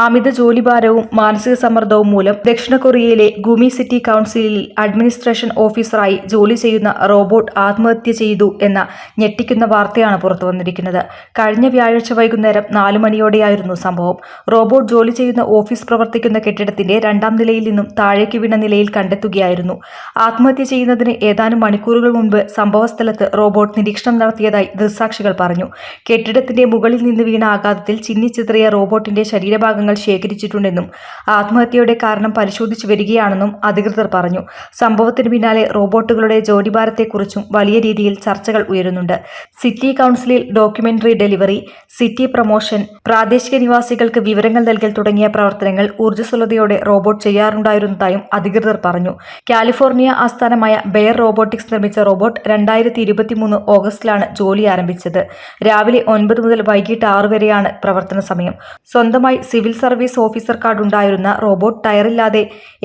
അമിത ജോലിഭാരവും മാനസിക സമ്മർദ്ദവും മൂലം ദക്ഷിണ കൊറിയയിലെ ഗുമി സിറ്റി കൗൺസിലിൽ അഡ്മിനിസ്ട്രേഷൻ ഓഫീസറായി ജോലി ചെയ്യുന്ന റോബോട്ട് ആത്മഹത്യ ചെയ്തു എന്ന ഞെട്ടിക്കുന്ന വാർത്തയാണ് പുറത്തുവന്നിരിക്കുന്നത്. കഴിഞ്ഞ വ്യാഴാഴ്ച വൈകുന്നേരം 4 മണിയോടെയായിരുന്നു സംഭവം. റോബോട്ട് ജോലി ചെയ്യുന്ന ഓഫീസ് പ്രവർത്തിക്കുന്ന കെട്ടിടത്തിന്റെ 2ാം നിലയിൽ നിന്നും താഴേക്ക് വീണ നിലയിൽ കണ്ടെത്തുകയായിരുന്നു. ആത്മഹത്യ ചെയ്യുന്നതിന് ഏതാനും മണിക്കൂറുകൾ മുൻപ് സംഭവസ്ഥലത്ത് റോബോട്ട് നിരീക്ഷണം നടത്തിയതായി ദൃക്സാക്ഷികൾ പറഞ്ഞു. കെട്ടിടത്തിന്റെ മുകളിൽ നിന്ന് വീണ ആഘാതത്തിൽ ചിന്നിച്ചിതറിയ റോബോട്ടിന്റെ ശരീരഭാഗങ്ങൾ ശേഖരിച്ചിട്ടുണ്ടെന്നും ആത്മഹത്യയുടെ കാരണം പരിശോധിച്ചു വരികയാണെന്നും അധികൃതർ പറഞ്ഞു. സംഭവത്തിന് പിന്നാലെ റോബോട്ടുകളുടെ ജോലിഭാരത്തെക്കുറിച്ചും വലിയ രീതിയിൽ ചർച്ചകൾ ഉയരുന്നുണ്ട്. സിറ്റി കൗൺസിലിൽ ഡോക്യുമെന്ററി ഡെലിവറി, സിറ്റി പ്രൊമോഷൻ, പ്രാദേശിക നിവാസികൾക്ക് വിവരങ്ങൾ നൽകൽ തുടങ്ങിയ പ്രവർത്തനങ്ങൾ ഊർജ്ജസ്വലതയോടെ റോബോട്ട് ചെയ്യാറുണ്ടായിരുന്നതായും അധികൃതർ പറഞ്ഞു. കാലിഫോർണിയ ആസ്ഥാനമായ ബെയർ റോബോട്ടിക്സ് നിർമ്മിച്ച റോബോട്ട് 2023 ഓഗസ്റ്റിലാണ് ജോലി ആരംഭിച്ചത്. രാവിലെ 9 മുതൽ വൈകിട്ട് 6 വരെയാണ് പ്രവർത്തന സമയം. സ്വന്തമായി സിവിൽ സർവീസ് ഓഫീസർ കാർഡ് ഉണ്ടായിരുന്ന റോബോട്ട് ടയറില്ലാതെ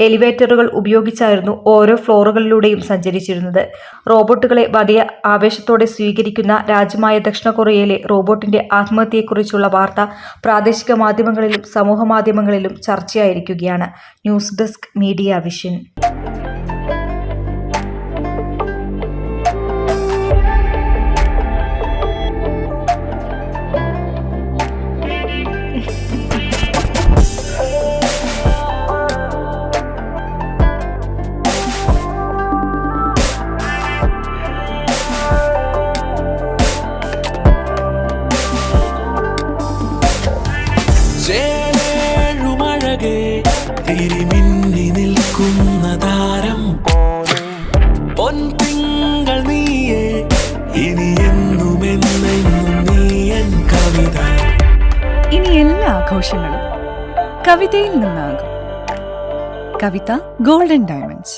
എലിവേറ്ററുകൾ ഉപയോഗിച്ചായിരുന്നു ഓരോ ഫ്ലോറുകളിലൂടെയും സഞ്ചരിച്ചിരുന്നത്. റോബോട്ടുകളെ വലിയ ആവേശത്തോടെ സ്വീകരിക്കുന്ന രാജ്യമായ ദക്ഷിണ കൊറിയയിലെ റോബോട്ടിന്റെ ആത്മഹത്യയെക്കുറിച്ചുള്ള വാർത്ത പ്രാദേശിക മാധ്യമങ്ങളിലും സമൂഹമാധ്യമങ്ങളിലും ചർച്ചയായിരിക്കുകയാണ്. News desk media vision. തിരിമിന്നി നിൽക്കുന്ന താരം പൊൻതിങ്കൾ നീയേ, ഇനി എന്നുമെന്നെന്നും നീയൻ കവിത. ഇനി എല്ലാ ആഘോഷങ്ങളും കവിതയിൽ നിന്നാകും. കവിത ഗോൾഡൻ ഡയമണ്ട്സ്.